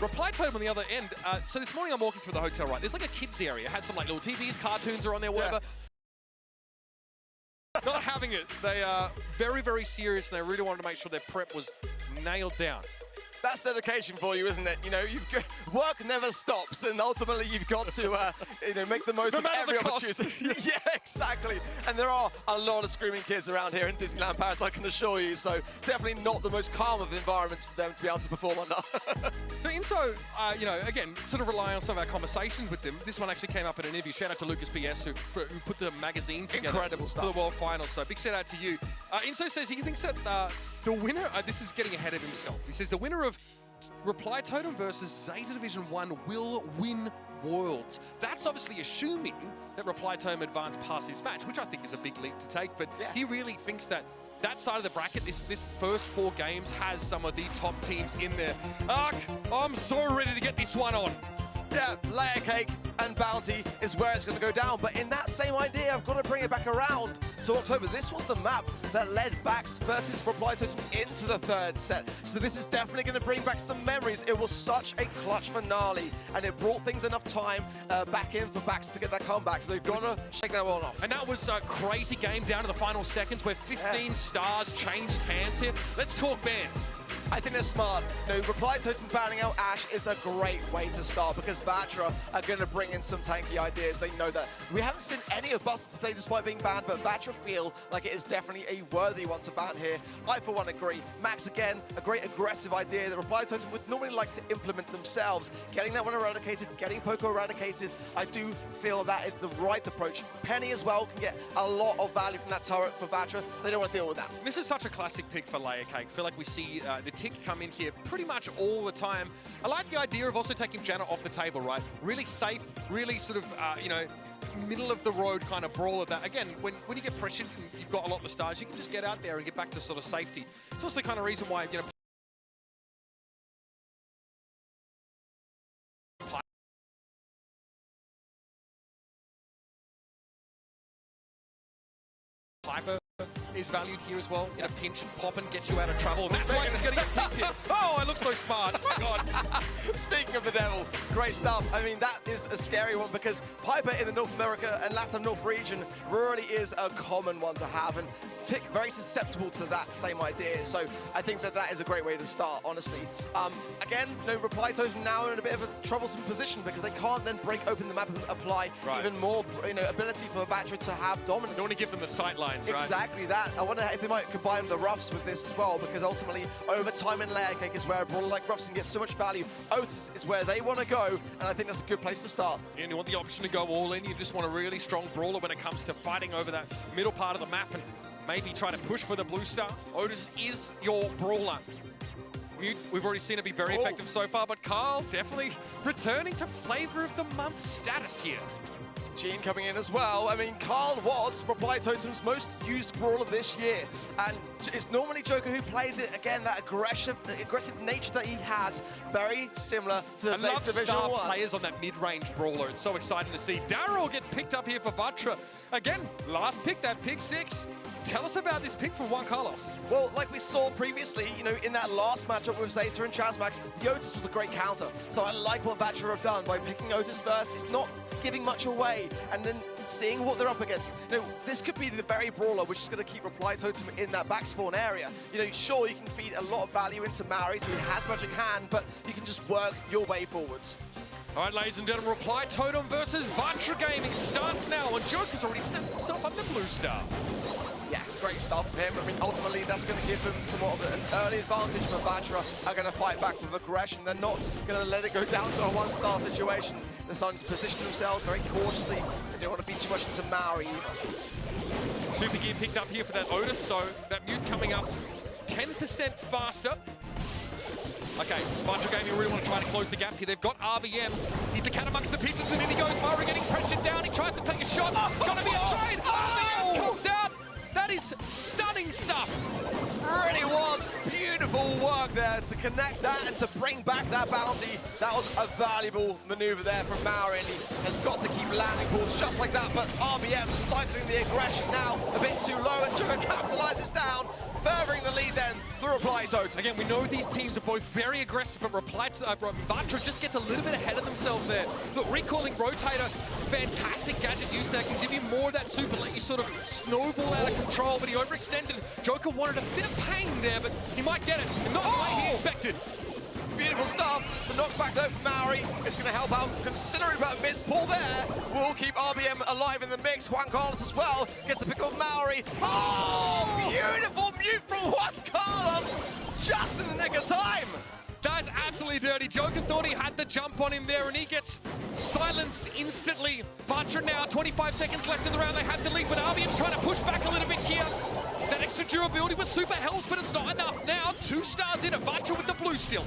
Reply Totem on the other end. So this morning I'm walking through the hotel, right? There's like a kids area. It had some like little TVs, cartoons are on there, whatever. Yeah. Not having it. They are very, very serious, and they really wanted to make sure their prep was nailed down. That's dedication for you, isn't it? You know, work never stops, and ultimately you've got to, make the most of every opportunity. Yeah, exactly. And there are a lot of screaming kids around here in Disneyland Paris, I can assure you. So definitely not the most calm of environments for them to be able to perform under. So Inso, again, sort of relying on some of our conversations with them. This one actually came up in an interview. Shout out to Lucas PS who put the magazine together. Incredible stuff. For the World Finals. So big shout out to you. Inso says he thinks that the winner, this is getting ahead of himself. He says the winner of Reply Totem versus Zeta Division 1 will win Worlds. That's obviously assuming that Reply Totem advance past this match, which I think is a big leap to take, but he really thinks that that side of the bracket, this first 4 games, has some of the top teams in there. Ark, I'm so ready to get this one on. Yeah, Layer Cake and Bounty is where it's going to go down, but in that same idea, I've got to bring it back around to October. This was the map that led Bax versus Reply Totem into the 3rd set, so this is definitely going to bring back some memories. It was such a clutch finale, and it brought things enough time back in for Bax to get that comeback, so they've got to shake that one off. And that was a crazy game down to the final seconds where 15 stars changed hands here. Let's talk bans. I think they're smart. Reply Totem banning out Ashe is a great way to start because Vatra are going to bring in some tanky ideas. They know that. We haven't seen any of Buster today despite being banned, but Vatra feel like it is definitely a worthy one to ban here. I, for one, agree. Max, again, a great aggressive idea that Reply Totem would normally like to implement themselves. Getting that one eradicated, getting Poco eradicated, I do feel that is the right approach. Penny as well can get a lot of value from that turret for Vatra. They don't want to deal with that. This is such a classic pick for Layer Cake. I feel like we see the tick come in here pretty much all the time. I like the idea of also taking Janna off the table, right? Really safe, really sort of, middle of the road kind of brawler that, again, when you get pressured and you've got a lot of the stars, you can just get out there and get back to sort of safety. It's also the kind of reason why, Piper is valued here as well. In a pinch, popping gets you out of trouble. And that's why he's going to get picked here. Oh, I look so smart. Oh, my God. Speaking of the devil, great stuff. I mean, that is a scary one because Piper in the North America and Latin North region really is a common one to have. And Tick very susceptible to that same idea. So I think that is a great way to start, honestly. Again, Reply Totem now in a bit of a troublesome position because they can't then break open the map and apply even more ability for Vatra to have dominance. You want to give them the sight lines, right? Exactly that. I wonder if they might combine the Ruffs with this as well, because ultimately, over time in Layer Cake is where a brawler like Ruffs can get so much value. Otis is where they want to go, and I think that's a good place to start. And you want the option to go all in. You just want a really strong brawler when it comes to fighting over that middle part of the map and maybe try to push for the blue star. Otis is your brawler. Mute, we've already seen it be very effective so far, but Carl definitely returning to Flavor of the Month status here. Gene coming in as well. I mean, Carl was Reply Totem's most used brawler this year, and it's normally Joker who plays it. Again, that aggressive nature that he has, very similar to the Zeta Division 1. Players on that mid-range brawler. It's so exciting to see. Daryl gets picked up here for Vatra. Again, last pick, that pick 6. Tell us about this pick from Juan Carlos. Well, like we saw previously, in that last matchup with Zeta and Chazmac, the Otis was a great counter. So I like what Vatra have done by picking Otis first. It's not giving much away, and then seeing what they're up against. This could be the very brawler which is going to keep Reply Totem in that back spawn area. Sure, you can feed a lot of value into Maori, so he has magic hand, but you can just work your way forwards. All right, ladies and gentlemen, Reply Totem versus Vatra Gaming starts now, and Joker's already snapped himself up the blue star. Yeah, great stuff for him. I mean, ultimately, that's going to give them somewhat of an early advantage for Vatra. Are going to fight back with aggression. They're not going to let it go down to a one-star situation. They're starting to position themselves very cautiously. They don't want to feed too much into Maori either. Super gear picked up here for that Otis, so that Mute coming up 10% faster. Okay, Vatra Gaming really want to try to close the gap here. They've got RBM. He's the cat amongst the pigeons, and in he goes. Maori getting pressured down. He tries to take a shot. Gonna be a trade. RBM comes out. That is stunning stuff. Really was. Beautiful work there to connect that and to bring back that bounty. That was a valuable maneuver there from Maori, and he has got to keep landing balls just like that. But RBM cycling the aggression now a bit too low, and Joker capitalizes down. furthering the lead then for Reply Totem. Again, we know these teams are both very aggressive, but Vatra just gets a little bit ahead of themselves there. Look, recalling Rotator, fantastic gadget use there, can give you more of that super, let you sort of snowball out of control, but he overextended. Joker wanted a bit of pain there, but he might get it, and not the way he expected. Beautiful stuff. The knockback though from Maori is going to help out considering about a miss pull there. Will keep RBM alive in the mix. Juan Carlos as well gets a pick of Maori. Oh, beautiful mute from Juan Carlos. Just in the nick of time. That's absolutely dirty. Joker thought he had the jump on him there, and he gets silenced instantly. Vatra now, 25 seconds left in the round. They have the lead, but RBM's trying to push back a little bit here. That extra durability was super helps, but it's not enough now. 2 stars in it. Vatra with the blue still.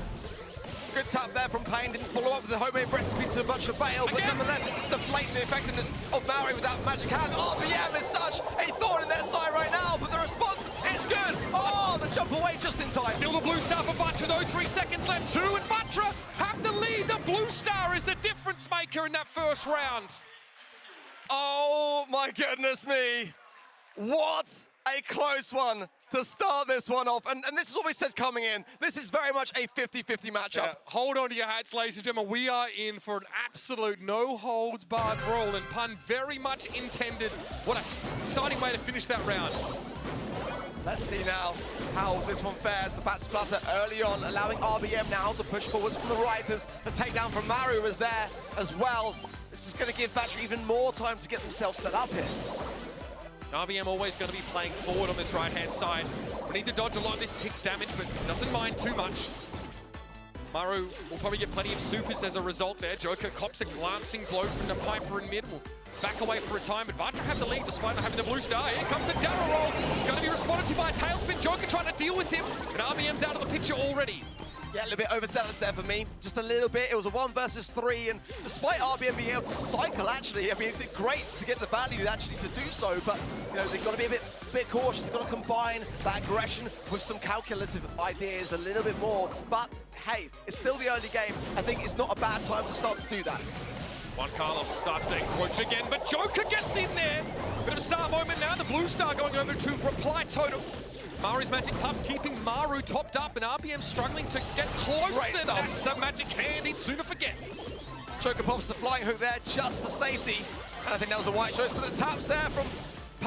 Good tap there from Payne, didn't follow up with the homemade recipe to much avail, but nonetheless, deflating the effectiveness of Maori with that magic hand. RBM is such a thorn in their side right now, but the response is good. Oh, the jump away just in time. Still the blue star for Vatra though, 3 seconds left. 2 and Vatra have the lead. The blue star is the difference maker in that first round. Oh my goodness me. What a close one to start this one off. And this is what we said coming in. This is very much a 50-50 matchup. Yeah, hold on to your hats, ladies and gentlemen. We are in for an absolute no-holds-barred brawl, and pun very much intended. What an exciting way to finish that round. Let's see now how this one fares. The bat splatter early on, allowing RBM now to push forwards from the Writers. The takedown from Maru was there as well. This is going to give Vatra even more time to get themselves set up here. RBM always going to be playing forward on this right-hand side. We need to dodge a lot of this tick damage, but doesn't mind too much. Maru will probably get plenty of supers as a result there. Joker cops a glancing blow from the Piper in mid. Will back away for a time, but Vatra have the lead despite not having the blue star. Here comes the down roll. Going to be responded to by a tailspin. Joker trying to deal with him, and RBM's out of the picture already. Yeah, a little bit overzealous there for me, just a little bit. It was a 1 versus 3, and despite RBM being able to cycle, actually, I mean, it's great to get the value actually to do so, but, you know, they've got to be a bit cautious. They've got to combine that aggression with some calculative ideas a little bit more, but hey, it's still the early game. I think it's not a bad time to start to do that. Juan Carlos starts to encroach again, but Joker gets in there. Bit of a star moment now. The blue star going over to Reply Totem. Mari's magic puffs keeping Maru topped up, and RBM struggling to get closer. That's the magic hand he'd sooner forget. Joker pops the flying hook there just for safety. And I think that was a white choice, but the taps there from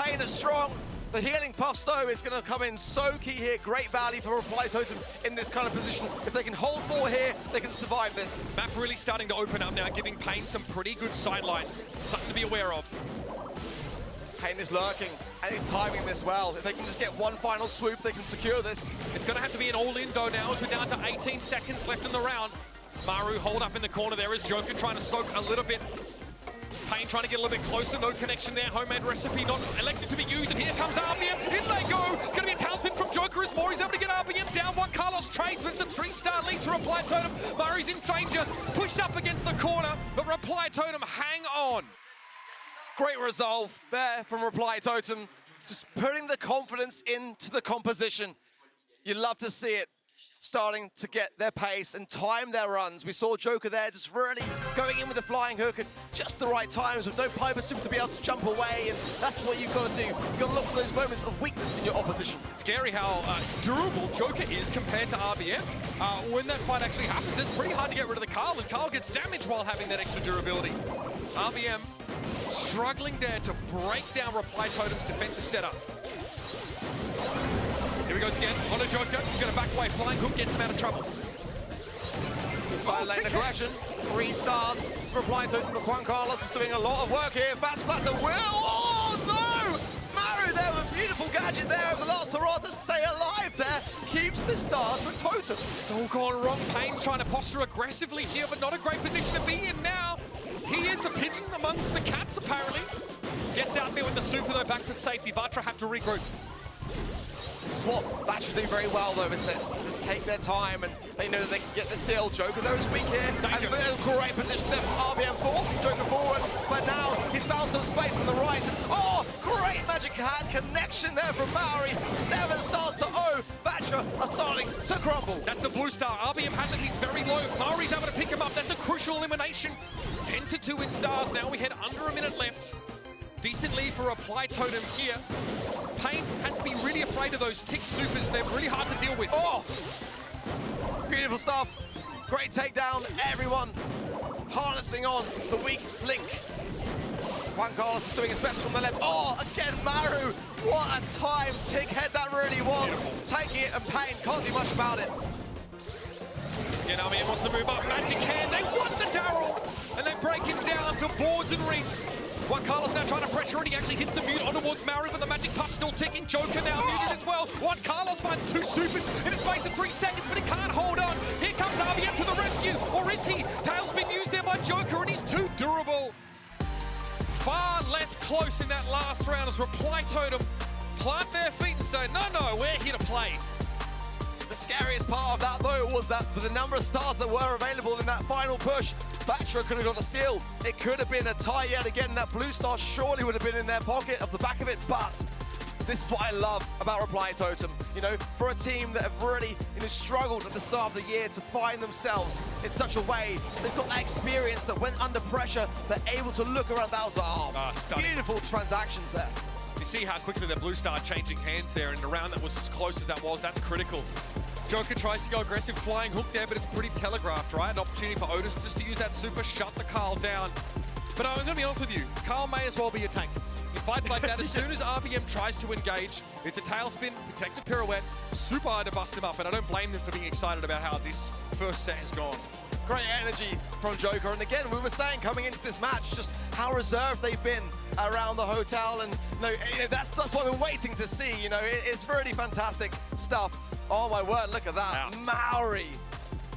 Payne are strong. The healing puffs, though, is going to come in so key here. Great value for Reply Totem in this kind of position. If they can hold 4 here, they can survive this. Map really starting to open up now, giving Payne some pretty good sidelines. Something to be aware of. Payne is lurking, and he's timing this well. If they can just get one final swoop, they can secure this. It's going to have to be an all-in, though, now, as we're down to 18 seconds left in the round. Maru hold up in the corner there as Joker trying to soak a little bit. Payne trying to get a little bit closer, no connection there. Homemade recipe not elected to be used, and here comes RBM. In they go. It's going to be a tailspin from Joker as Maury's able to get RBM down. Juan Carlos trades with some 3-star lead to Reply Totem. Murray's in danger, pushed up against the corner, but Reply Totem hang on. Great resolve there from Reply Totem. Just putting the confidence into the composition. You'd love to see it. Starting to get their pace and time their runs. We saw Joker there just really going in with the flying hook at just the right times with no Piper Super to be able to jump away, and that's what you've got to do. You've got to look for those moments of weakness in your opposition. Scary how durable Joker is compared to RBM. When that fight actually happens, it's pretty hard to get rid of the Carl, and Carl gets damaged while having that extra durability. RBM struggling there to break down Reply Totem's defensive setup. Here he goes again, on a Joker. He's going to back away. Flying hook gets him out of trouble. Side lane aggression. 3 stars to Reply Totem, but Juan Carlos is doing a lot of work here. Bat splatter will. Oh no! Maru there with a beautiful gadget there of the last hurrah to stay alive there. Keeps the stars for Totem. It's all gone wrong. Payne's trying to posture aggressively here, but not a great position to be in now. He is the pigeon amongst the cats, apparently. Gets out there with the super, though, back to safety. Vatra have to regroup. This is what Vatra do very well, though, isn't it? Just take their time, and they know that they can get the steal. Joker, though, is weak here. And in a great position there from RBM, forcing Joker forward. But now he's found some space on the right. And, oh, great magic hand connection there from Maori. 7 stars to 0. Vatra are starting to crumble. That's the blue star. RBM has it. He's very low. Maori's able to pick him up. That's a crucial elimination. 10-2 in stars now. We head under a minute left. Decent lead for Reply Totem here. Pain has to be really afraid of those tick supers. They're really hard to deal with. Oh! Beautiful stuff. Great takedown. Everyone harnessing on the weak link. Juan Carlos is doing his best from the left. Oh, again, Maru. What a time. Tick head that really was. Beautiful. Taking it, and Pain can't do much about it. Again, RBM wants to move up. Magic hand. They won the Daryl. And they break him down to boards and rings. Juan Carlos now trying to pressure, and he actually hits the mute on towards Maru, but the magic puff still ticking. Joker now muted as well. Juan Carlos finds two supers in a space of 3 seconds, but he can't hold on. Here comes RBM to the rescue, or is he? Tail's been used there by Joker, and he's too durable. Far less close in that last round as Reply Totem plant their feet and say, no, we're here to play. The scariest part of that, though, was that the number of stars that were available in that final push. Batra could have got a steal. It could have been a tie yet again. That blue star surely would have been in their pocket of the back of it, but this is what I love about Reply Totem. You know, for a team that have really, struggled at the start of the year to find themselves in such a way, they've got that experience that when under pressure, they're able to look around. That was beautiful transactions there. You see how quickly the blue star changing hands there, and the round that was as close as that was, that's critical. Joker tries to go aggressive, flying hook there, but it's pretty telegraphed, right? An opportunity for Otis just to use that super, shut the Carl down. But I'm gonna be honest with you, Carl may as well be a tank. In fights like that, as soon as RBM tries to engage, it's a tailspin, protected pirouette, super hard to bust him up, and I don't blame them for being excited about how this first set has gone. Great energy from Joker, and again, we were saying coming into this match, just how reserved they've been around the hotel, and that's what we're waiting to see. It's really fantastic stuff. Oh my word, look at that. Wow. Maori,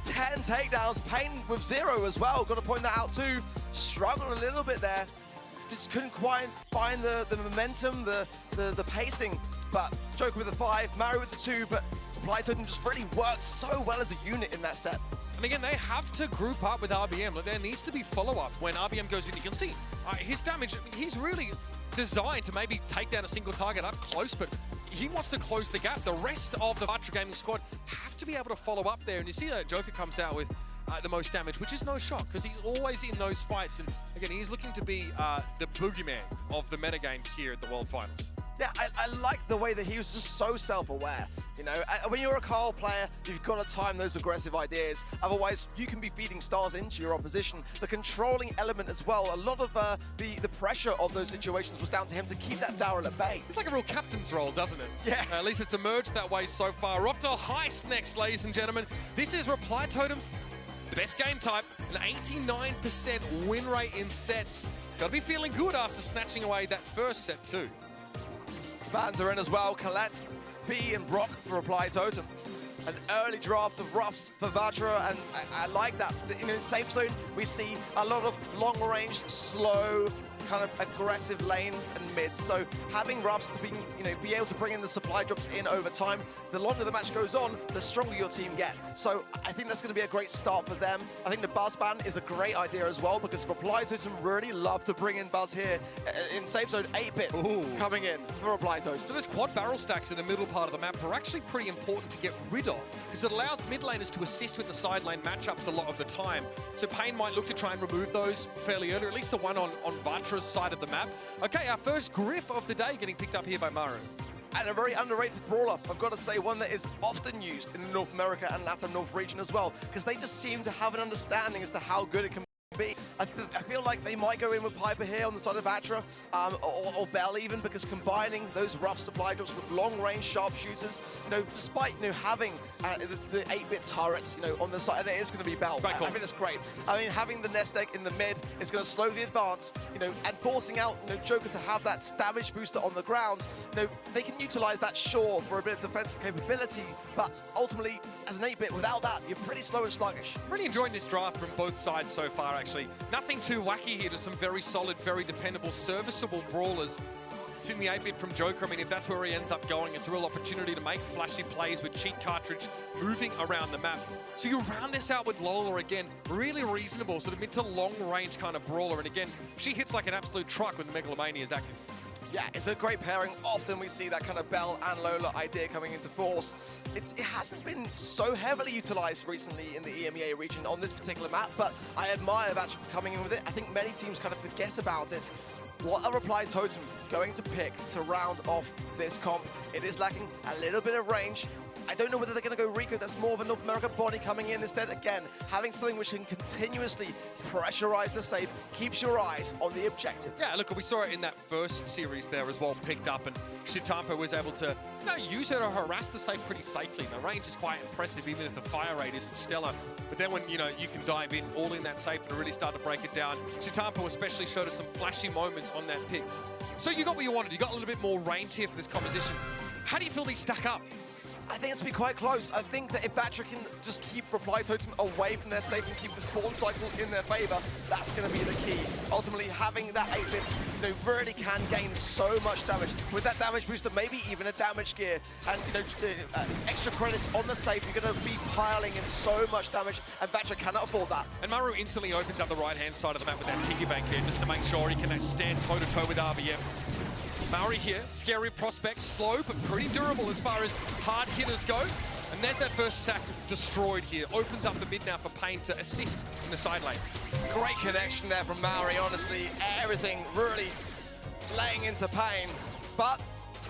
10 takedowns, Pain with 0 as well. Got to point that out too. Struggled a little bit there. Just couldn't quite find the momentum, the pacing. But Joker with the 5, Maori with the 2, but Reply Totem just really worked so well as a unit in that set. And again, they have to group up with RBM. Like, there needs to be follow-up when RBM goes in. You can see his damage. He's really designed to maybe take down a single target up close, but he wants to close the gap. The rest of the Vatra Gaming squad have to be able to follow up there. And you see that Joker comes out with the most damage, which is no shock because he's always in those fights. And again, he's looking to be the boogeyman of the metagame here at the World Finals. Yeah, I like the way that he was just so self-aware. When you're a Carl player, you've got to time those aggressive ideas. Otherwise, you can be feeding stars into your opposition. The controlling element as well. A lot of the pressure of those situations was down to him to keep that Daryl at bay. It's like a real captain's role, doesn't it? Yeah. At least it's emerged that way so far. We're off to a heist next, ladies and gentlemen. This is Reply Totem's the best game type, an 89% win rate in sets. Got to be feeling good after snatching away that first set too. Bans are in as well. Colette, B, and Brock for Reply Totem. An early draft of roughs for Vatra, and I like that. In safe zone, we see a lot of long-range, slow, kind of aggressive lanes and mids. So having roughs to be able to bring in the supply drops in over time, the longer the match goes on, the stronger your team get. So I think that's going to be a great start for them. I think the Buzz ban is a great idea as well because Reply Totem really love to bring in Buzz here in safe zone. 8-bit coming in for Reply Totem. So those quad barrel stacks in the middle part of the map are actually pretty important to get rid of because it allows mid laners to assist with the side lane matchups a lot of the time. So Pain might look to try and remove those fairly early, or at least the one on Vatra's side of the map. Okay, our first Griff of the day getting picked up here by Maru. And a very underrated brawler, I've got to say, one that is often used in the North America and Latin North region as well, because they just seem to have an understanding as to how good it can be. I feel like they might go in with Piper here on the side of Vatra, or Bell even, because combining those rough supply drops with long-range sharpshooters, despite having the 8-bit turrets, on the side, and it is going to be Bell. I think it's great. I mean, having the nest egg in the mid is going to slow the advance, and forcing out Joker to have that damage booster on the ground. They can utilize that sure for a bit of defensive capability, but ultimately, as an 8-bit, without that, you're pretty slow and sluggish. Really enjoying this draft from both sides so far, actually. Nothing too wacky here, just some very solid, very dependable, serviceable brawlers. It's in the 8-bit from Joker. I mean, if that's where he ends up going, it's a real opportunity to make flashy plays with cheat cartridge moving around the map. So you round this out with Lola again, really reasonable, sort of mid to long range kind of brawler. And again, she hits like an absolute truck when the Megalomania is active. Yeah, it's a great pairing. Often we see that kind of Bell and Lola idea coming into force. It hasn't been so heavily utilized recently in the EMEA region on this particular map, but I admire that coming in with it. I think many teams kind of forget about it. what a Reply Totem going to pick to round off this comp. It is lacking a little bit of range. I don't know whether they're going to go Rico. That's more of a North American body coming in instead. Again, having something which can continuously pressurize the safe keeps your eyes on the objective. Yeah, look, we saw it in that first series there as well, picked up, and Shitampa was able to use her to harass the safe pretty safely. The range is quite impressive, even if the fire rate isn't stellar. But then when, you can dive in, all in that safe and really start to break it down. Shitampa especially showed us some flashy moments on that pick. So you got what you wanted. You got a little bit more range here for this composition. How do you feel these stack up? I think it's going to be quite close. I think that if Batra can just keep Reply Totem away from their safe and keep the spawn cycle in their favor, that's going to be the key. Ultimately, having that 8-bit, really can gain so much damage. With that damage booster, maybe even a damage gear, and extra credits on the safe, you're going to be piling in so much damage, and Batra cannot afford that. And Maru instantly opens up the right-hand side of the map with that piggy bank here, just to make sure he can stand toe-to-toe with RBM. Maori here, scary prospect, slow but pretty durable as far as hard hitters go. And there's that first stack destroyed here. Opens up the mid now for Pain to assist in the side lanes. Great connection there from Maori, honestly. Everything really laying into Pain. But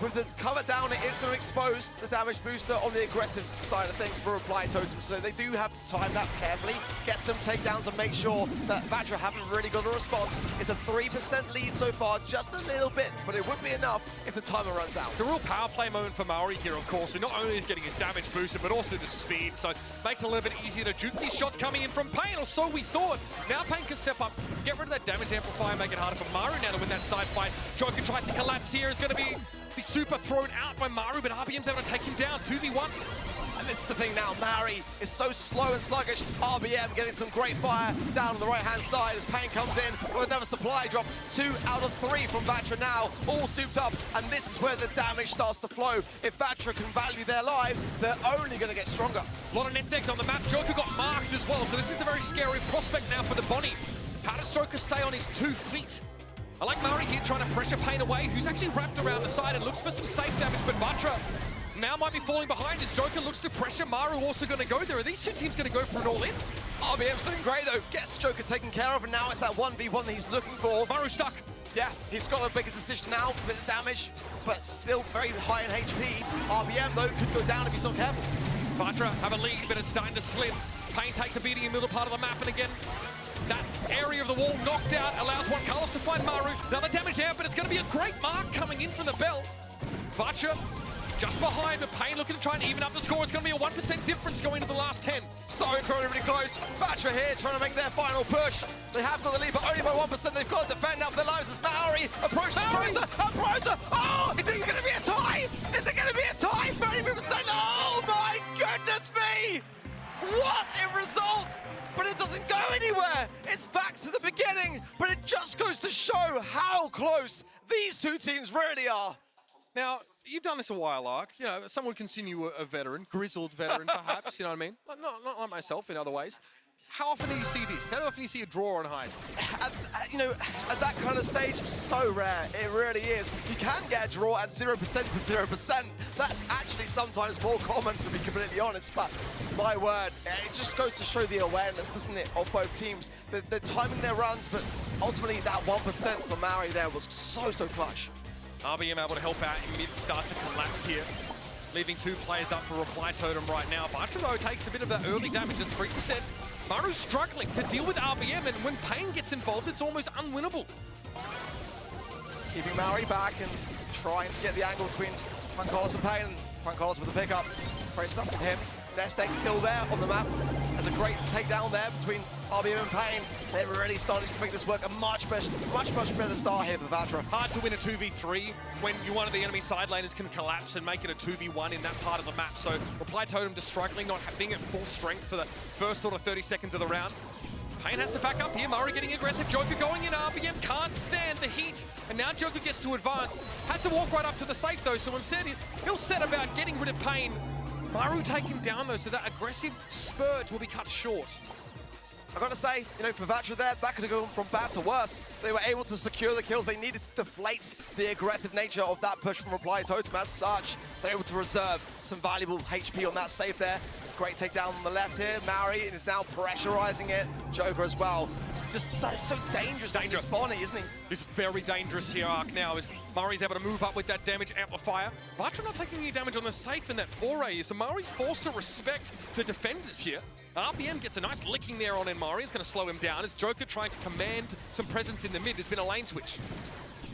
with the cover down, it is going to expose the damage booster on the aggressive side of things for Reply Totem. So they do have to time that carefully, get some takedowns and make sure that Batra haven't really got a response. It's a 3% lead so far, just a little bit, but it would be enough if the timer runs out. The real power play moment for Maori here, of course, who not only is getting his damage boosted, but also the speed. So makes it a little bit easier to juke these shots coming in from Pain, or so we thought. Now Pain can step up, get rid of that damage amplifier, make it harder for Maru now to win that side fight. Joker tries to collapse here, is going to be super thrown out by Maru, but RBM's able to take him down, 2v1. And this is the thing now, Mari is so slow and sluggish. RBM getting some great fire down on the right-hand side as Pain comes in with another supply drop. 2 out of 3 from Batra now, all souped up, and this is where the damage starts to flow. If Batra can value their lives, they're only going to get stronger. A lot of nest eggs on the map. Joker got marked as well, so this is a very scary prospect now for the Bonnie. How does Joker stay on his 2 feet? I like Mari here trying to pressure Pain away, who's actually wrapped around the side and looks for some safe damage, but Batra now might be falling behind as Joker looks to pressure. Maru also going to go there. Are these two teams going to go for an all-in? RBM's doing great though, gets Joker taken care of, and now it's that 1v1 that he's looking for. Maru stuck. Yeah, he's got to make a decision now, a bit of damage, but still very high in HP. RBM though could go down if he's not careful. Batra have a lead, but it's starting to slip. Pain takes a beating in the middle part of the map, and again, that area of the wall knocked out allows Juan Carlos to find Maru. Another damage out, but it's going to be a great mark coming in from the bell. Batra just behind, but Pain looking to try and even up the score. It's going to be a 1% difference going into the last 10. So incredibly close. Batra here trying to make their final push. They have got the lead, but only by 1%. They've got to defend now for their lives as Maori approaches Prosa. Oh, is it going to be a tie? Is it going to be a tie? 30%. Oh my goodness me! What a result! But it doesn't go anywhere. It's back to the beginning, but it just goes to show how close these two teams really are. Now, you've done this a while, Ark. Some would consider you a veteran, grizzled veteran, perhaps. You know what I mean? Not like myself in other ways. How often do you see this? How often do you see a draw on Heist? At that kind of stage, so rare. It really is. You can get a draw at 0% to 0%. That's actually sometimes more common, to be completely honest. But my word, it just goes to show the awareness, doesn't it, of both teams. They're timing their runs, but ultimately that 1% for Maori there was so clutch. RBM able to help out in mid, start to collapse here, leaving 2 players up for Reply Totem right now. Batra though takes a bit of that early damage, just 3%. Maru's struggling to deal with RBM, and when Pain gets involved, it's almost unwinnable. Keeping Maori back and trying to get the angle between Juan Carlos and Pain. Juan Carlos with the pickup. Very stuck with him. Nest egg still there on the map. There's a great takedown there between RBM and Pain. They're really starting to make this work. A much better start here for Batra. Hard to win a 2v3 when one of the enemy side laners can collapse and make it a 2v1 in that part of the map. So Reply Totem just struggling, not being at full strength for the first sort of 30 seconds of the round. Pain has to back up here. Murray getting aggressive. Joker going in. RBM can't stand the heat. And now Joker gets to advance. Has to walk right up to the safe though. So instead he'll set about getting rid of Pain. Maru take him down though, so that aggressive spurt will be cut short. I've got to say, for Batra there, that could have gone from bad to worse. They were able to secure the kills. They needed to deflate the aggressive nature of that push from Reply Totem. As such, they're able to reserve some valuable HP on that save there. Great takedown on the left here. Maori is now pressurizing it. Joker as well. It's just so dangerous. Dangerous Bonnie, isn't he? This very dangerous here arc now as Murray's able to move up with that damage amplifier. Vatra not taking any damage on the safe in that foray, so Murray's forced to respect the defenders here. RPM gets a nice licking there on Murray. It's going to slow him down as Joker trying to command some presence in the mid. There's been a lane switch.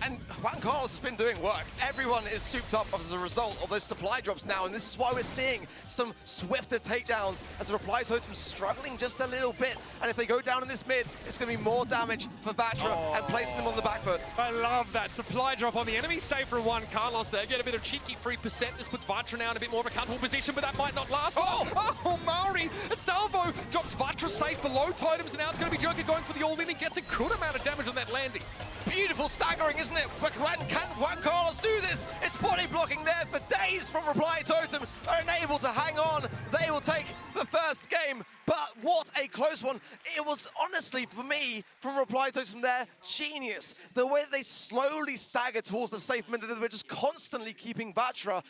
And Juan Carlos has been doing work. Everyone is souped up as a result of those supply drops now, and this is why we're seeing some swifter takedowns as Reply Totem struggling just a little bit. And if they go down in this mid, it's going to be more damage for Vatra and placing them on the back foot. I love that supply drop on the enemy save for Juan Carlos there. Get a bit of cheeky 3%. This puts Vatra now in a bit more of a comfortable position, but that might not last. Oh, Maori! A salvo drops Vatra safe below totems, and now it's going to be Joker going for the all-in. He gets a good amount of damage on that landing. Beautiful staggering, isn't it? But can Juan Carlos do this? It's body blocking there for days from Reply Totem. Are unable to hang on. They will take the first game. But what a close one. It was honestly, for me, from Reply Totem there, genius. The way they slowly staggered towards the safe mid, they were just constantly keeping Vatra,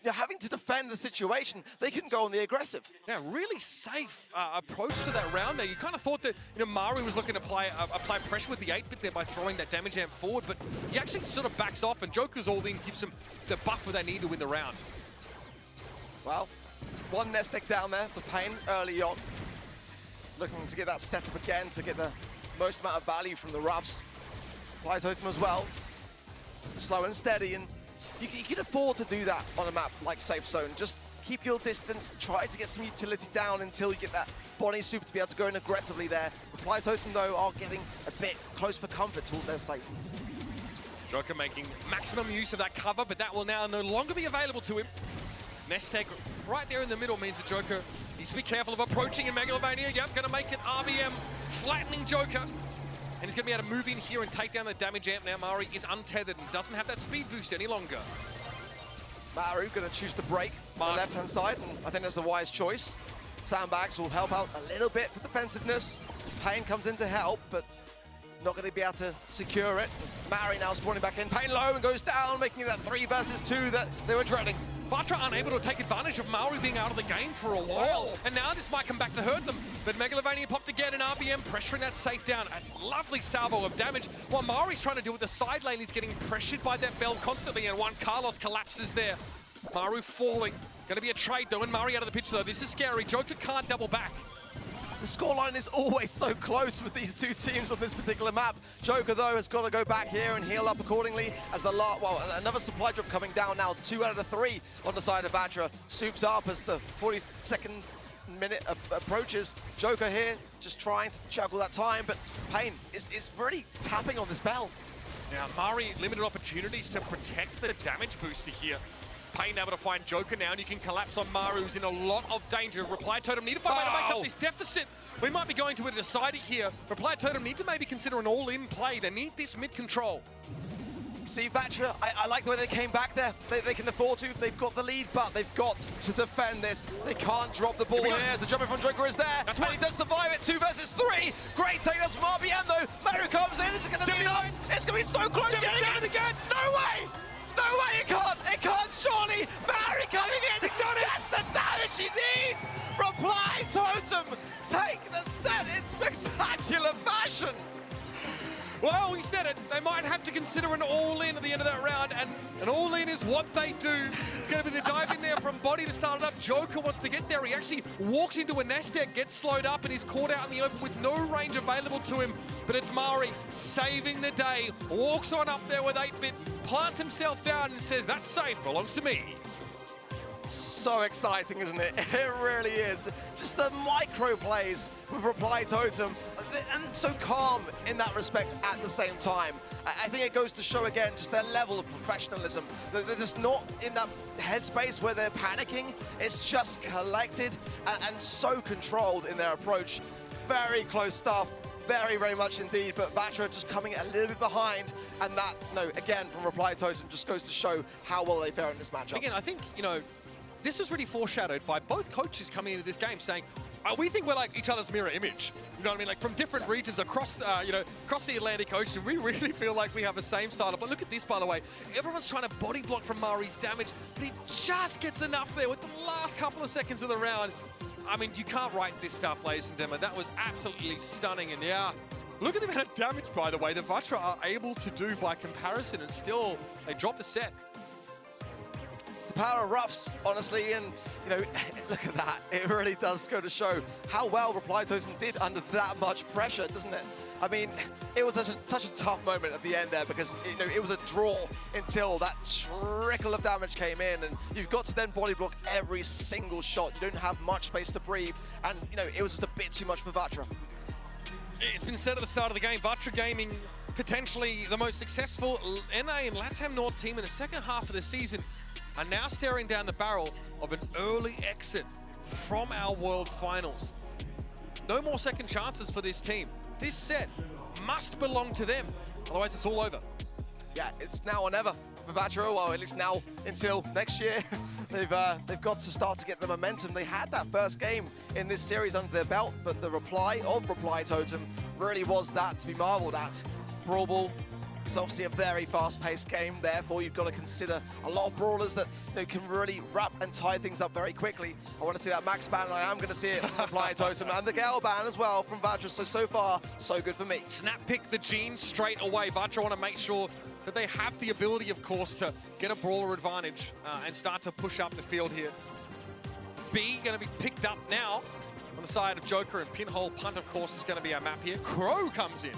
having to defend the situation. They couldn't go on the aggressive. Yeah, really safe approach to that round there. You kind of thought that Mari was looking to apply pressure with the 8-bit there by throwing that damage amp forward, but he actually sort of backs off, and Joker's all in, gives them the buffer they need to win the round. Well, one nest egg down there for Pain early on. Looking to get that set up again to get the most amount of value from the roughs. Reply Totem as well. Slow and steady, and you can afford to do that on a map like Safe Zone. Just keep your distance, try to get some utility down until you get that Bonnie super to be able to go in aggressively there. Reply Totem, though, are getting a bit close for comfort towards their safe. Joker making maximum use of that cover, but that will now no longer be available to him. Nest egg right there in the middle means the Joker needs to be careful of approaching in Megalovania. Yep, going to make it RBM, flattening Joker. And he's going to be able to move in here and take down the damage amp now. Mari is untethered and doesn't have that speed boost any longer. Maru going to choose to break on the left-hand side, and I think that's the wise choice. Sandbags will help out a little bit for defensiveness as Pain comes in to help, but not going to be able to secure it. As Mari now spawning back in. Pain low and goes down, making it that 3 versus 2 that they were dreading. Vatra unable to take advantage of Maori being out of the game for a while. And now this might come back to hurt them. But Megalovania popped again, and RBM pressuring that safe down. A lovely salvo of damage. While Maori's trying to deal with the side lane, he's getting pressured by that bell constantly, and Juan Carlos collapses there. Maru falling. Going to be a trade though, and Mari out of the picture though. This is scary. Joker can't double back. The scoreline is always so close with these two teams on this particular map. Joker, though, has got to go back here and heal up accordingly as another supply drop coming down now. 2 out of the 3 on the side of Vatra. Soups up as the 42nd minute approaches. Joker here just trying to juggle that time, but Pain is really tapping on this bell. Now, Mari limited opportunities to protect the damage booster here. Pain able to find Joker now, and you can collapse on Maru, who's in a lot of danger. Reply Totem need to find a way to make up this deficit. We might be going to a decider here. Reply Totem need to maybe consider an all-in play. They need this mid-control. See, Vatra, I like the way they came back there. They can afford to. They've got the lead, but they've got to defend this. They can't drop the ball here. As the jumper from Joker is there, and he does survive it. 2 versus 3. Great takedowns from RBM, though. Maru comes in. Is it going to be enough? It's going to be so close. Yet again. No way! No way, it can't! It can't, surely! Barry coming in! He's done it! That's the damage he needs! Reply Totem take the set in spectacular fashion! Well, we said it. They might have to consider an all-in at the end of that round, and an all-in is what they do. It's going to be the dive in there from Body to start it up. Joker wants to get there. He actually walks into a nest egg, gets slowed up, and he's caught out in the open with no range available to him. But it's Mari saving the day, walks on up there with 8-bit, plants himself down and says, that's safe, belongs to me. So exciting, isn't it? It really is. Just the micro plays with Reply Totem, and so calm in that respect at the same time. I think it goes to show again just their level of professionalism. They're just not in that headspace where they're panicking. It's just collected and so controlled in their approach. Very close stuff. Very, very much indeed, but Vatra just coming a little bit behind, and that, again, from Reply Totem just goes to show how well they fare in this matchup. Again, I think, this was really foreshadowed by both coaches coming into this game saying, we think we're like each other's mirror image. You know what I mean? Like from different regions across, across the Atlantic Ocean, we really feel like we have the same style. But look at this, by the way. Everyone's trying to body block from Mari's damage, but he just gets enough there with the last couple of seconds of the round. I mean, you can't write this stuff, ladies and gentlemen. That was absolutely stunning, and yeah. Look at the amount of damage, by the way, the Vatra are able to do by comparison, and still, they drop the set. It's the power of roughs, honestly, and, you know, look at that. It really does go to show how well Reply Totem did under that much pressure, doesn't it? I mean, it was such a tough moment at the end there because, you know, it was a draw until that trickle of damage came in, and you've got to then body block every single shot. You don't have much space to breathe, and, you know, it was just a bit too much for Vatra. It's been said at the start of the game, Vatra Gaming, potentially the most successful NA and LATAM North team in the second half of the season, are now staring down the barrel of an early exit from our World Finals. No more second chances for this team. This set must belong to them, otherwise it's all over. Yeah, it's now or never for Vatra, well, at least now until next year. They've got to start to get the momentum. They had that first game in this series under their belt, but the reply of Reply Totem really was that to be marveled at. Brawl Ball, it's obviously a very fast-paced game, therefore you've got to consider a lot of brawlers that, you know, can really wrap and tie things up very quickly. I want to see that max ban, and I am going to see it from Reply Totem, and the Gale ban as well from Vatra, so far, so good for me. Snap pick the Gene straight away. Vatra want to make sure that they have the ability, of course, to get a brawler advantage and start to push up the field here. B going to be picked up now on the side of Joker, and Pinhole Punt, of course, is going to be our map here. Crow comes in.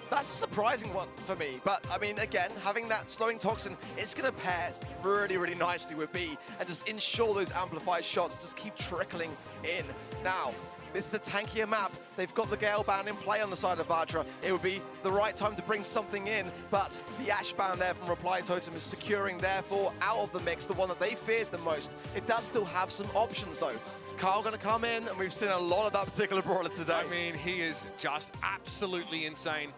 That's a surprising one for me, but I mean, again, having that slowing toxin, it's going to pair really, really nicely with B and just ensure those amplified shots just keep trickling in. Now, this is a tankier map. They've got the Gale ban in play on the side of Vatra. It would be the right time to bring something in, but the Ashe ban there from Reply Totem is securing, therefore, out of the mix, the one that they feared the most. It does still have some options, though. Carl going to come in, and we've seen a lot of that particular brawler today. I mean, he is just absolutely insane,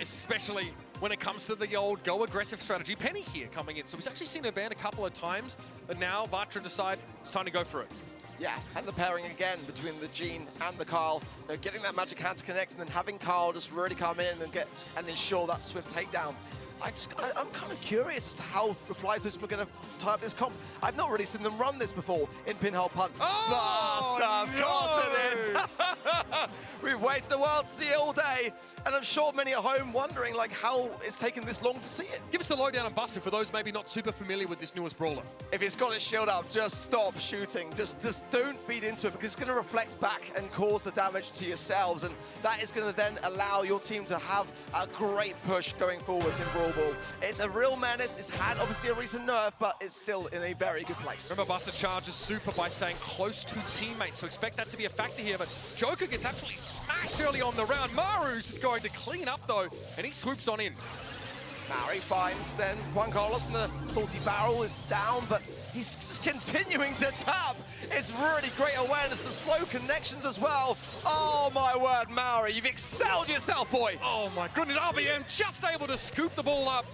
especially when it comes to the old go aggressive strategy. Penny here coming in. So we've actually seen her ban a couple of times, but now Vatra decide it's time to go for it. Yeah, and the pairing again between the Gene and the Carl, you know, getting that magic hand to connect, and then having Carl just really come in and ensure that swift takedown. I'm kind of curious as to how Reply Totem are going to tie up this comp. I've not really seen them run this before in Pinhole Punt. Oh, Buster, of course it is. We've waited a while to see it all day, and I'm sure many at home wondering like how it's taken this long to see it. Give us the lowdown on Buster for those maybe not super familiar with this newest brawler. If it's got its shield up, just stop shooting. Just don't feed into it, because it's going to reflect back and cause the damage to yourselves, and that is going to then allow your team to have a great push going forwards in Brawl Ball. It's a real menace. It's had obviously a recent nerf, but it's still in a very good place. Remember, Buster charges super by staying close to teammates, so expect that to be a factor here, but Joker gets absolutely smashed early on the round. Maru's just going to clean up though, and he swoops on in. Mari finds then Juan Carlos, and the salty barrel is down, but he's just continuing to tap. It's really great awareness, the slow connections as well. Oh my word, Maori, you've excelled yourself, boy. Oh my goodness, RBM just able to scoop the ball up.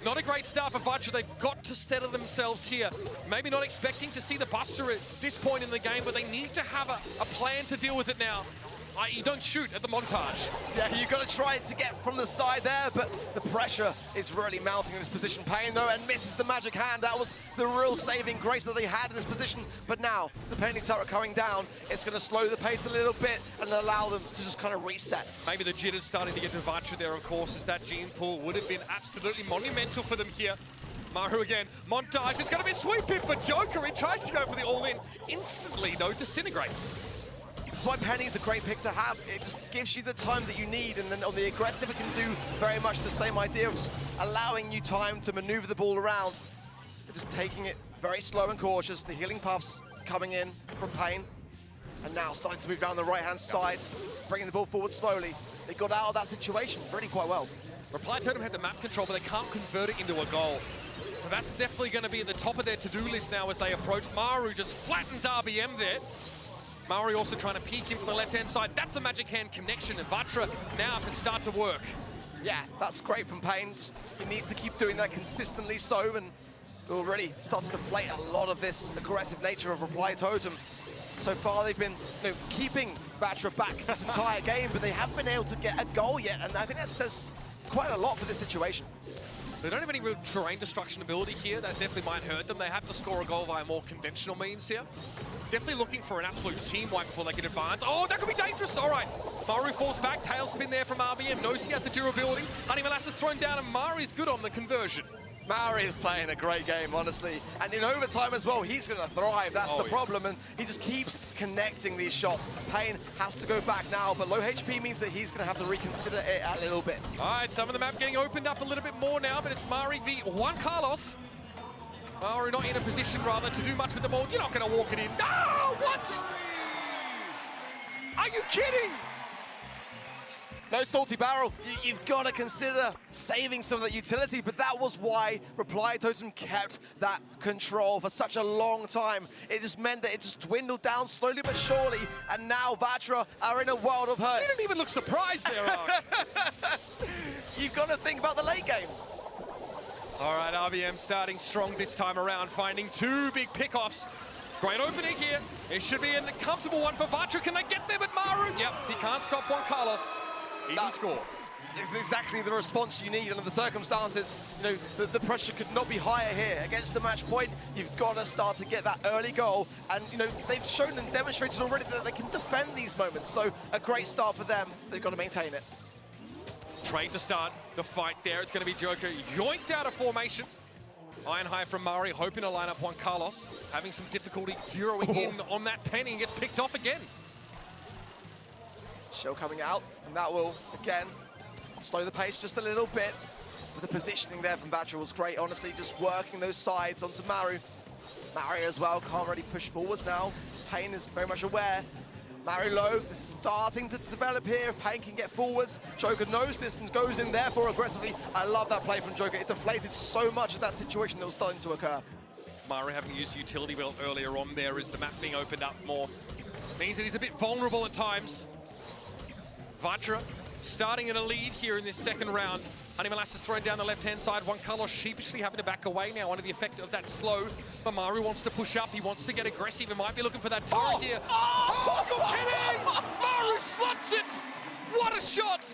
Not a great start for Vatra. They've got to settle themselves here. Maybe not expecting to see the Buster at this point in the game, but they need to have a plan to deal with it now. I.e. don't shoot at the montage. Yeah, you've got to try to get from the side there, but the pressure is really mounting in this position. Pain, though, and misses the magic hand. That was the real saving grace that they had in this position. But now, the painting turret coming down, it's going to slow the pace a little bit and allow them to just kind of reset. Maybe the jitters starting to get to Vatra there, of course, as that gene pool would have been absolutely monumental for them here. Maru again, montage, it's going to be a sweep in for Joker. He tries to go for the all-in. Instantly, though, disintegrates. That's why Penny's a great pick to have. It just gives you the time that you need, and then on the aggressive it can do very much the same idea of just allowing you time to maneuver the ball around. Just taking it very slow and cautious. The healing puffs coming in from Pain, and now starting to move down the right-hand side, bringing the ball forward slowly. They got out of that situation really quite well. Reply Totem had the map control, but they can't convert it into a goal. So that's definitely going to be at the top of their to-do list now as they approach. Maru just flattens RBM there. Maori also trying to peek in from the left-hand side. That's a magic hand connection, and Vatra now can start to work. Yeah, that's great from Pain. Just, he needs to keep doing that consistently so, and will really start to deflate a lot of this aggressive nature of Reply Totem. So far, they've been keeping Vatra back this entire game, but they haven't been able to get a goal yet, and I think that says quite a lot for this situation. They don't have any real terrain destruction ability here. That definitely might hurt them. They have to score a goal via more conventional means here. definitely looking for an absolute team wipe before they can advance. Oh, that could be dangerous. All right, Maru falls back. Tailspin there from RBM. Knows he has the durability. Honey Molasses thrown down, and Mari's good on the conversion. Mari is playing a great game, honestly. And in overtime as well, he's going to thrive. That's the problem. And he just keeps connecting these shots. Pain has to go back now, but low HP means that he's going to have to reconsider it a little bit. All right, some of the map getting opened up a little bit more now, but it's Mari v Juan Carlos. Maru not in a position, rather, to do much with the ball. You're not going to walk it in. No! What? Are you kidding? No salty barrel. You've got to consider saving some of that utility, but that was why Reply Totem kept that control for such a long time. It just meant that it just dwindled down slowly but surely, and now Vatra are in a world of hurt. You didn't even look surprised there, Art. You've got to think about the late game. All right, RBM starting strong this time around, finding two big pickoffs. Great opening here. It should be a comfortable one for Vatra. Can they get there? But Maru, yep, he can't stop Juan Carlos. Even score. It's exactly the response you need under the circumstances. You know, the pressure could not be higher here. Against the match point, you've got to start to get that early goal. And, you know, they've shown and demonstrated already that they can defend these moments. So a great start for them. They've got to maintain it. Trade to start the fight there. It's going to be Joker yoinked out of formation. Iron High from Mari, hoping to line up Juan Carlos. Having some difficulty zeroing in on that penny and gets picked off again. Shell coming out, and that will, again, slow the pace just a little bit. But the positioning there from Vatra was great, honestly, just working those sides onto Maru. Maru as well can't really push forwards now. His Pain is very much aware. Maru low, is starting to develop here. Pain can get forwards. Joker knows this and goes in therefore aggressively. I love that play from Joker. It deflated so much of that situation that was starting to occur. Maru having used utility belt earlier on there as the map being opened up more. Means that he's a bit vulnerable at times. Vatra starting in a lead here in this second round. Honey Molasses thrown down the left-hand side. Juan Carlos sheepishly having to back away now under the effect of that slow. But Maru wants to push up. He wants to get aggressive. He might be looking for that turret here. Oh, you're kidding! Maru slots it! What a shot!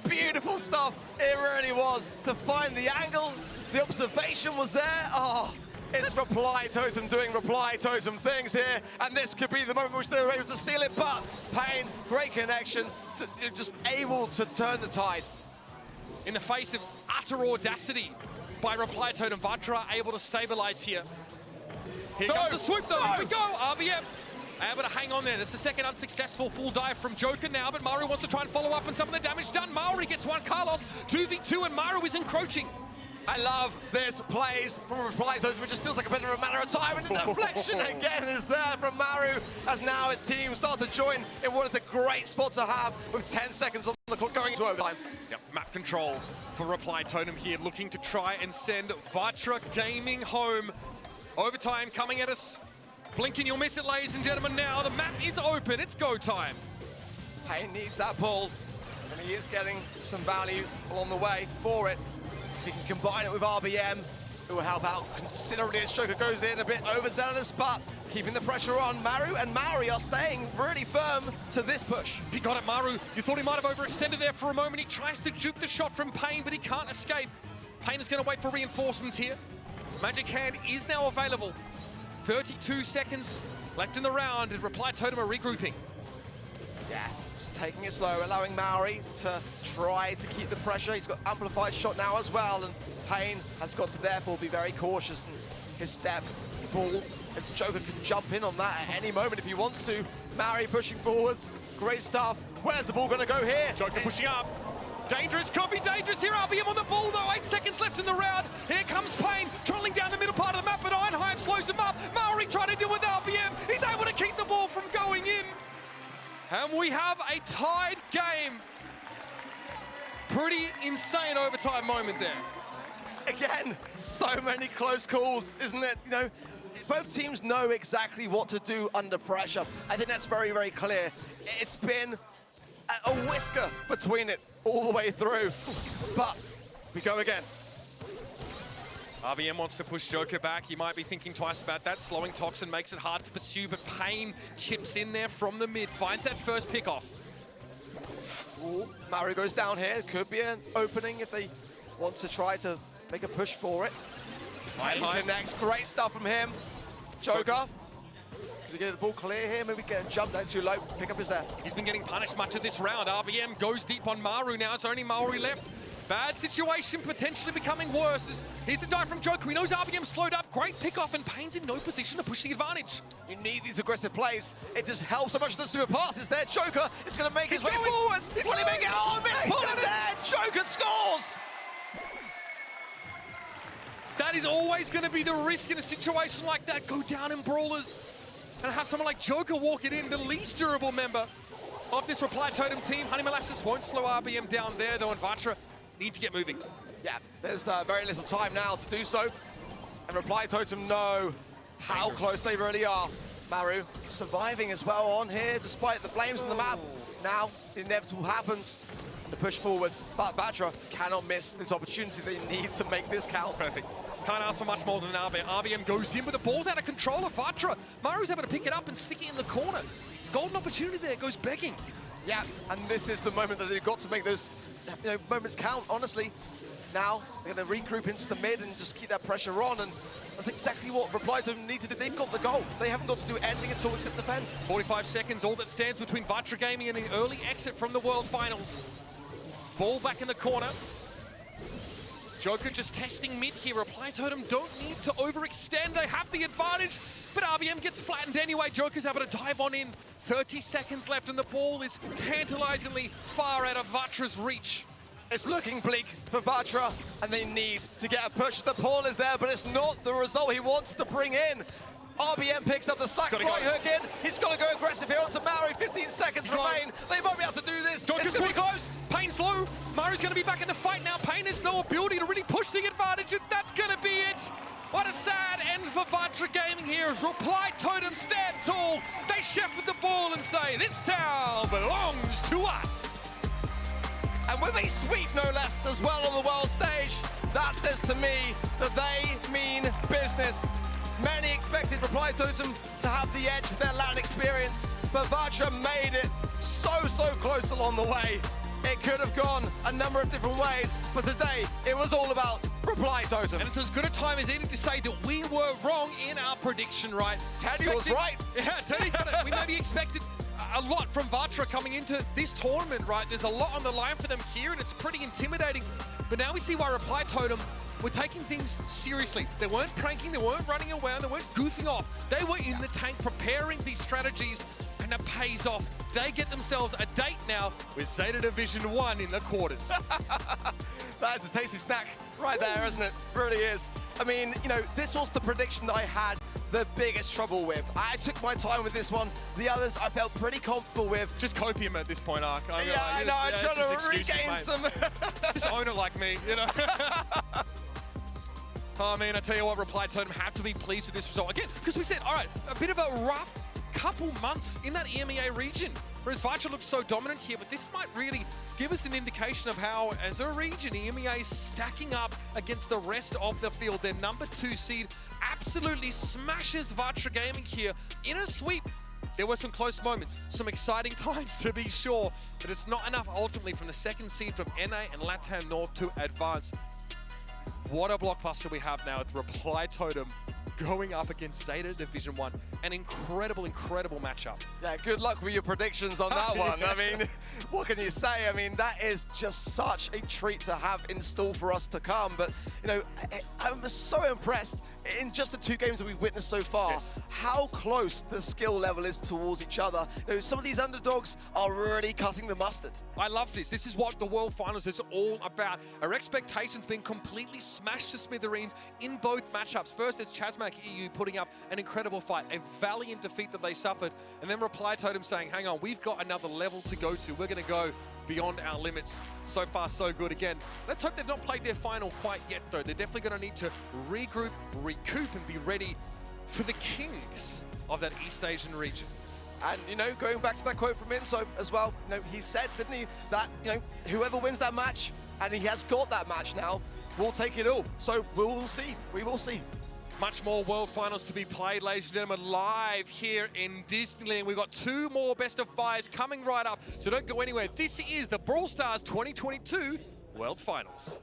Beautiful stuff. It really was. To find the angle, the observation was there. Oh, it's Reply Totem doing Reply Totem things here, and this could be the moment which they were able to seal it, but Pain, great connection, just able to turn the tide. In the face of utter audacity by Reply Totem, Vatra able to stabilize here. Here comes the swoop though, here we go, RBM. Able to hang on there. That's the second unsuccessful full dive from Joker now, but Maru wants to try and follow up and some of the damage done. Maori gets Juan Carlos, 2v2, and Maru is encroaching. I love this plays from Reply Totem. It just feels like a bit of a matter of time, and the deflection again is there from Maru, as now his team start to join in what is a great spot to have with 10 seconds on the clock going into overtime. Yep, map control for Reply Totem here, looking to try and send Vatra Gaming home. Overtime coming at us. Blinking, you'll miss it, ladies and gentlemen. Now the map is open. It's go time. Pain needs that pull, and he is getting some value along the way for it. If he can combine it with RBM, it will help out considerably as Joker goes in a bit overzealous, but keeping the pressure on. Maru and Maori are staying really firm to this push. He got it, Maru. You thought he might have overextended there for a moment. He tries to juke the shot from Pain, but he can't escape. Pain is going to wait for reinforcements here. Magic Hand is now available. 32 seconds left in the round, and Reply Totem are regrouping. Yeah, just taking it slow, allowing Maori to try to keep the pressure. He's got amplified shot now as well, and Pain has got to therefore be very cautious in his step, ball, as Joker can jump in on that at any moment if he wants to. Maori pushing forwards, great stuff. Where's the ball gonna go here? Joker pushing up. Dangerous, could be dangerous here. RBM on the ball though, 8 seconds left in the round. Here comes Pain, trolling down the middle part of the map, but Ironhive slows him up. Maori trying to deal with RBM. He's able to keep the ball from going in. And we have a tied game. Pretty insane overtime moment there. Again, so many close calls, isn't it? You know, both teams know exactly what to do under pressure. I think that's very, very clear. It's been a whisker between it all the way through, but we go again. RBM wants to push Joker back. He might be thinking twice about that. Slowing Toxin makes it hard to pursue, but Pain chips in there from the mid, finds that first pick off. Ooh, Maru goes down here. Could be an opening if they want to try to make a push for it. Pain connects, great stuff from him. Joker we get the ball clear here? Maybe get a jump down too low. Pickup is there. He's been getting punished much of this round. RBM goes deep on Maru now. It's only Maori left. Bad situation, potentially becoming worse. Here's the dive from Joker. He knows RBM slowed up. Great pick off, and Payne's in no position to push the advantage. You need these aggressive plays. It just helps so much. The super pass is there. Joker is going to make his way forwards. He's going to make it. Oh, missed pull is there. Joker scores. That is always going to be the risk in a situation like that. Go down in brawlers and have someone like Joker walk it in, the least durable member of this Reply Totem team. Honey Molasses won't slow RBM down there, though, and Vatra need to get moving. Yeah, there's very little time now to do so. And Reply Totem know how close they really are. Maru surviving as well on here, despite the flames on the map. Now, the inevitable happens. The push forwards, but Vatra cannot miss this opportunity. They need to make this count. Perfect. Can't ask for much more than an RBM. RBM goes in, but the ball's out of control of Vatra. Maru's able to pick it up and stick it in the corner. Golden opportunity there, goes begging. Yeah, and this is the moment that they've got to make those moments count, honestly. Now, they're going to regroup into the mid and just keep that pressure on, and that's exactly what Reply Totem need to do. They've got the goal. They haven't got to do anything at all except defend. 45 seconds, all that stands between Vatra Gaming and the early exit from the World Finals. Ball back in the corner. Joker just testing mid here. Reply Totem don't need to overextend. They have the advantage, but RBM gets flattened anyway. Joker's able to dive on in. 30 seconds left, and the ball is tantalizingly far out of Vatra's reach. It's looking bleak for Vatra, and they need to get a push. The ball is there, but it's not the result he wants to bring in. RBM picks up the slack right hook in. He's got to go aggressive here onto Maru. 15 seconds remain. They might be able to do this. Joker's it's going to be close. Payne slow. Maru's going to be back in the fight now. Payne has no ability to really push the advantage, and that's going to be it. What a sad end for Vatra Gaming here as Reply Totem stand tall. They shepherd the ball and say, this town belongs to us. And with a sweep, no less, as well on the world stage, that says to me that they mean business. Many expected Reply Totem to have the edge with their LAN experience, but Vatra made it so close along the way. It could have gone a number of different ways, but today it was all about Reply Totem. And it's as good a time as any to say that we were wrong in our prediction, right? Teddy was right. Yeah, Teddy got it. We maybe expected a lot from Vatra coming into this tournament, right? There's a lot on the line for them here, and it's pretty intimidating. But now we see why Reply Totem were taking things seriously. They weren't pranking, they weren't running around, they weren't goofing off. They were in the tank preparing these strategies, and it pays off. They get themselves a date now with Zeta Division 1 in the quarters. That is a tasty snack right there, isn't it? Really is. I mean, you know, this was the prediction that I had the biggest trouble with. I took my time with this one. The others I felt pretty comfortable with. Just copium at this point, Ark. I know, I'm trying to regain some. Just own it like me, you know? Oh, man, I tell you what, Reply Totem have to be pleased with this result. Again, because we said, all right, a bit of a rough couple months in that EMEA region. Whereas Vatra looks so dominant here, but this might really give us an indication of how, as a region, EMEA is stacking up against the rest of the field. Their number 2 seed absolutely smashes Vatra Gaming here in a sweep. There were some close moments, some exciting times to be sure, but it's not enough ultimately from the 2nd seed from NA and LATAM North to advance. What a blockbuster we have now with Reply Totem going up against Zeta Division 1. An incredible matchup. Yeah, good luck with your predictions on that one. I mean, what can you say? I mean, that is just such a treat to have in store for us to come. But, you know, I'm so impressed in just the 2 games that we've witnessed so far, how close the skill level is towards each other. You know, some of these underdogs are really cutting the mustard. I love this. This is what the World Finals is all about. Our expectations being completely smashed to smithereens in both matchups. First, it's Chasmac EU putting up an incredible fight, a valiant defeat that they suffered, and then Reply Totem saying, hang on, we've got another level to go to. We're going to go beyond our limits. So far, so good. Again, let's hope they've not played their final quite yet, though. They're definitely going to need to regroup, recoup, and be ready for the kings of that East Asian region. And, you know, going back to that quote from Inso as well, you know, he said, didn't he, that, you know, whoever wins that match, and he has got that match now, will take it all. So we'll see. We will see. Much more World Finals to be played, ladies and gentlemen, live here in Disneyland. We've got 2 more best of 5s coming right up, so don't go anywhere. This is the Brawl Stars 2022 World Finals.